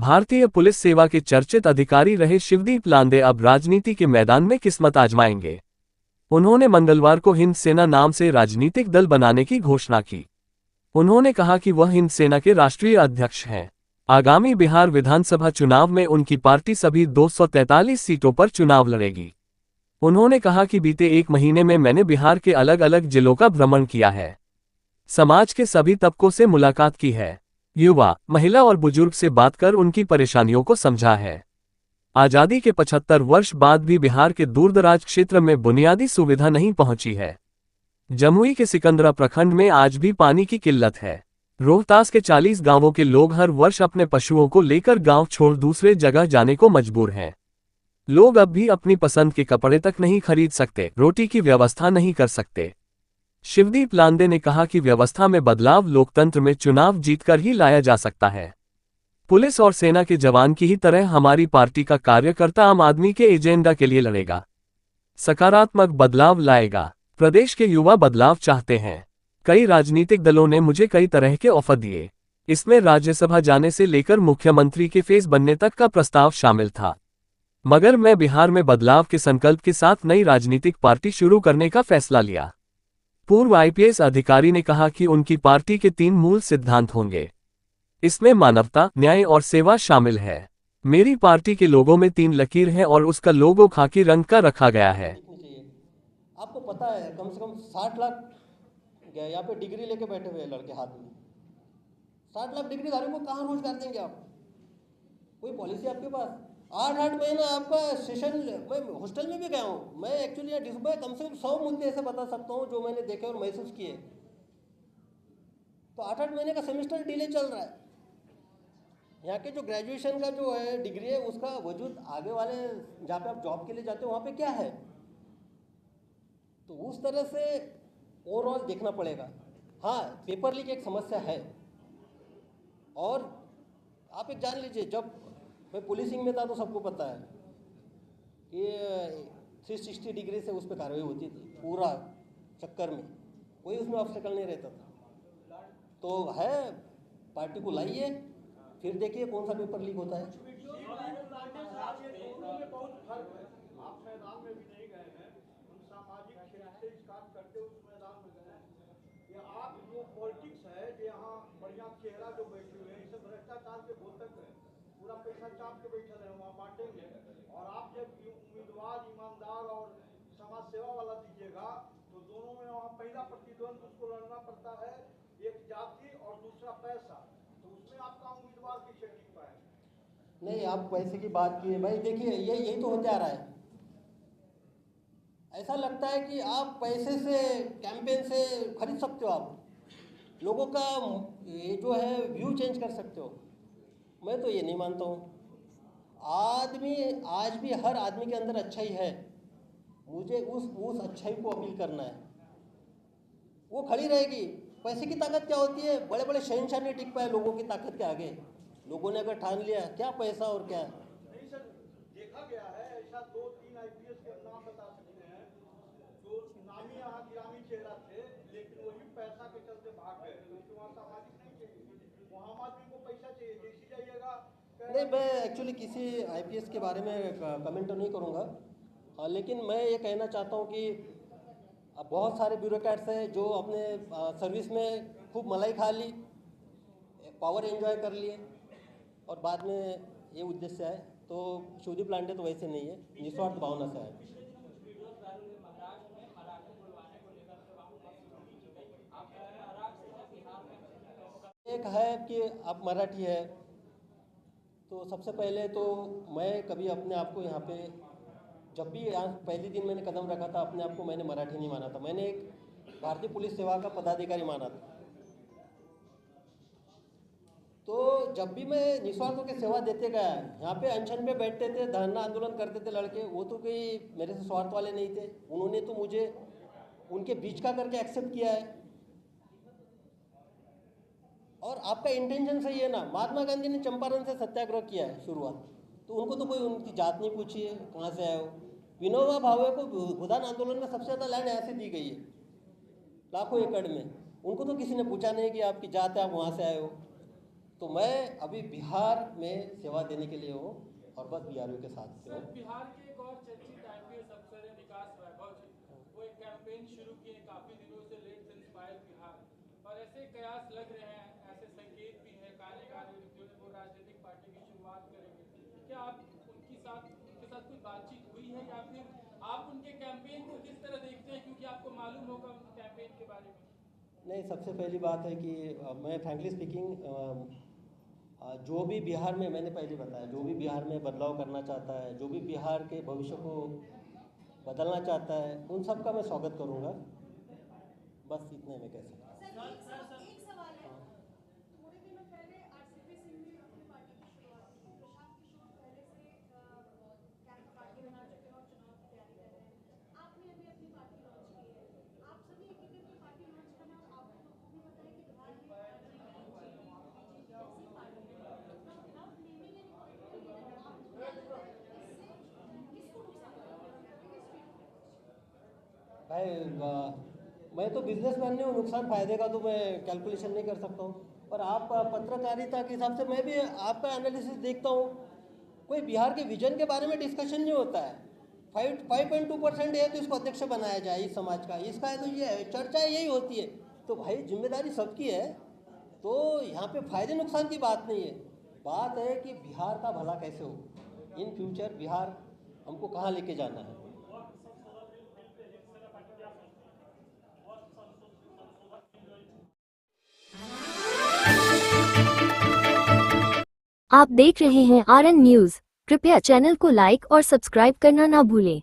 भारतीय पुलिस सेवा के चर्चित अधिकारी रहे शिवदीप लांदे अब राजनीति के मैदान में किस्मत आजमाएंगे। उन्होंने मंगलवार को हिंद सेना नाम से राजनीतिक दल बनाने की घोषणा की। उन्होंने कहा कि वह हिंद सेना के राष्ट्रीय अध्यक्ष हैं। आगामी बिहार विधानसभा चुनाव में उनकी पार्टी सभी 243 सीटों पर चुनाव लड़ेगी। उन्होंने कहा कि बीते एक महीने में मैंने बिहार के अलग अलग जिलों का भ्रमण किया है, समाज के सभी तबकों से मुलाकात की है, युवा, महिला और बुजुर्ग से बात कर उनकी परेशानियों को समझा है। आजादी के 75 वर्ष बाद भी बिहार के दूरदराज क्षेत्र में बुनियादी सुविधा नहीं पहुंची है। जमुई के सिकंदरा प्रखंड में आज भी पानी की किल्लत है। रोहतास के 40 गांवों के लोग हर वर्ष अपने पशुओं को लेकर गांव छोड़ दूसरे जगह जाने को मजबूर हैं। लोग अब भी अपनी पसंद के कपड़े तक नहीं खरीद सकते, रोटी की व्यवस्था नहीं कर सकते। शिवदीप लांदे ने कहा कि व्यवस्था में बदलाव लोकतंत्र में चुनाव जीतकर ही लाया जा सकता है। पुलिस और सेना के जवान की ही तरह हमारी पार्टी का कार्यकर्ता आम आदमी के एजेंडा के लिए लड़ेगा, सकारात्मक बदलाव लाएगा। प्रदेश के युवा बदलाव चाहते हैं। कई राजनीतिक दलों ने मुझे कई तरह के ऑफर दिए। इसमें राज्यसभा जाने से लेकर मुख्यमंत्री के फेस बनने तक का प्रस्ताव शामिल था, मगर मैं बिहार में बदलाव के संकल्प के साथ नई राजनीतिक पार्टी शुरू करने का फैसला लिया। पूर्व आईपीएस अधिकारी ने कहा कि उनकी पार्टी के 3 मूल सिद्धांत होंगे। इसमें मानवता, न्याय और सेवा शामिल है। मेरी पार्टी के लोगों में 3 लकीर है और उसका लोगो खाकी रंग का रखा गया है। आपको पता है कम से कम 60 लाख यहाँ पे डिग्री लेके बैठे हुए लड़के हाथ में। 60 लाख डिग्री धारियों को कहाँ रोजगार देंगे आप? कोई पॉलिसी आपके पास? 8-8 महीना आपका सेशन, मैं हॉस्टल में भी गया हूँ। मैं एक्चुअली मैं कम से कम 100 मुद्दे ऐसे बता सकता हूँ जो मैंने देखे और महसूस किए। तो 8-8 महीने का सेमेस्टर डिले चल रहा है। यहाँ के जो ग्रेजुएशन का जो है डिग्री है उसका वजूद आगे वाले जहाँ पे आप जॉब के लिए जाते हो वहाँ पे क्या है? तो उस तरह से ओवरऑल देखना पड़ेगा। हाँ, पेपर लीक एक समस्या है। और आप एक जान लीजिए, जब मैं पुलिसिंग में था तो सबको पता है कि 360 डिग्री से उस पर कार्रवाई होती थी पूरा चक्कर में, कोई उसमें ऑब्स्टेकल नहीं रहता था। तो है, पार्टी को लाइए, फिर देखिए कौन सा पेपर लीक होता है। पॉलिटिक्स है जो यहाँ बढ़िया चेहरा जो बैठे हुए हैं, इसे भ्रष्टाचार के घोषक है, पूरा पैसा चाप के बैठे रहे वहाँ बांटेंगे। और आप जब उम्मीदवार ईमानदार और समाज सेवा वाला दीजिएगा तो दोनों में वहाँ पहला प्रतिद्वंद उसको लड़ना पड़ता है, एक जाति और दूसरा पैसा। तो उसमें आपका उम्मीदवार पीछे टिक पाए नहीं। आप पैसे की बात की भाई, देखिए यही तो होते आ रहा है। ऐसा लगता है कि आप पैसे से, कैंपेन से खरीद सकते हो, आप लोगों का ये जो है व्यू चेंज कर सकते हो। मैं तो ये नहीं मानता हूँ। आदमी आज भी, हर आदमी के अंदर अच्छाई है। मुझे उस अच्छाई को अपील करना है, वो खड़ी रहेगी। पैसे की ताकत क्या होती है? बड़े बड़े शहंशाह नहीं टिक पाए लोगों की ताकत के आगे। लोगों ने अगर ठान लिया क्या पैसा और क्या। नहीं सर, देखा गया है ऐसा 2-3 आईपीएस के नाम बता सकते हैं जो नामी यहाँ गिरामी चेहरा थे, लेकिन वही पैसा के चलते भाग गए, क्योंकि वहाँ सामाजिक नहीं चाहिए, वहाँ आम आदमी को पैसा चाहिए। जैसी जाइएगा नहीं, मैं एक्चुअली किसी आईपीएस के बारे में कमेंट तो नहीं करूँगा, लेकिन मैं ये कहना चाहता हूँ कि अब बहुत सारे ब्यूरोक्रेट्स हैं जो अपने सर्विस में खूब मलाई खा ली, पावर एंजॉय कर लिए और बाद में ये उद्देश्य है। तो शिवदीप लांडे तो वैसे नहीं है, निस्वार्थ भावना से है। एक है कि आप मराठी है, तो सबसे पहले तो मैं कभी अपने आप को यहाँ पे, जब भी यहाँ पहले दिन मैंने कदम रखा था, अपने आप को मैंने मराठी नहीं माना था। मैंने एक भारतीय पुलिस सेवा का पदाधिकारी माना था। तो जब भी मैं निस्वार्थ होकर सेवा देते गया, यहाँ पे अनशन पे बैठते थे, धरना आंदोलन करते थे लड़के, वो तो कोई मेरे से स्वार्थ वाले नहीं थे। उन्होंने तो मुझे उनके बीच का करके एक्सेप्ट किया है। और आपका इंटेंशन सही है ना। महात्मा गांधी ने चंपारण से सत्याग्रह किया है शुरुआत, तो उनको तो कोई उनकी जात नहीं पूछी है, कहाँ से आए हो। विनोबा भावे को भूदान आंदोलन में सबसे ज़्यादा लैंड ऐसे दी गई है, लाखों एकड़ में। उनको तो किसी ने पूछा नहीं कि आपकी जात है, आप वहाँ से आए हो। तो मैं अभी बिहार में सेवा देने के लिए हूँ और बस बीआरओ के साथ से हूँ। बिहार के एक और चर्चित आईपीएस अफसर है विकास वैभव जी, वो एक कैंपेन शुरू किए काफी दिनों से, लेट्स इंस्पायर बिहार, और ऐसे कयास लग रहे हैं, ऐसे संकेत भी है काले काले जो वो राजनीतिक पार्टी की शुरुआत करेंगे। क्या आप उनके साथ कोई बातचीत हुई है, या फिर आप उनके कैंपेन को किस तरह देखते हैं, क्योंकि आपको मालूम होगा उनके कैंपेन के बारे में? नहीं, सबसे पहली बात है कि मैं फ्रैंकली स्पीकिंग जो भी बिहार में, मैंने पहले बताया, जो भी बिहार में बदलाव करना चाहता है, जो भी बिहार के भविष्य को बदलना चाहता है, उन सब का मैं स्वागत करूंगा। बस इतने में कह सकता हूँ। एक सवाल है, थोड़े दिनों पहले आरसीपी सिंह ने अपनी पार्टी की शुरुआत की। प्रशांत किशोर पहले से कैंप पार्टी बना चुके हैं और चुनाव की तैयारी कर रहे हैं। आपने अभी अपनी पार्टी लॉन्च की है, आप सभी एक एक करके पार्टी लॉन्च करना, और आपको भी बताया कि बिहार में पार्टी जैसी party without naming any political, आपको क्या लगता है इससे किसको नुकसान होगा? भाई मैं तो बिजनेसमैन नहीं हूँ, नुकसान फायदे का तो मैं कैलकुलेशन नहीं कर सकता हूँ। पर आप पत्रकारिता के हिसाब से मैं भी आपका एनालिसिस देखता हूँ, कोई बिहार के विजन के बारे में डिस्कशन नहीं होता है। 5.2% है तो इसको अध्यक्ष बनाया जाए इस समाज का, इसका तो ये है, चर्चा यही होती है। तो भाई जिम्मेदारी सबकी है, तो यहाँ पे फायदे नुकसान की बात नहीं है, बात है कि बिहार का भला कैसे हो, इन फ्यूचर बिहार हमको कहाँ लेके जाना है। आप देख रहे हैं RN न्यूज़। कृपया चैनल को लाइक और सब्सक्राइब करना ना भूलें।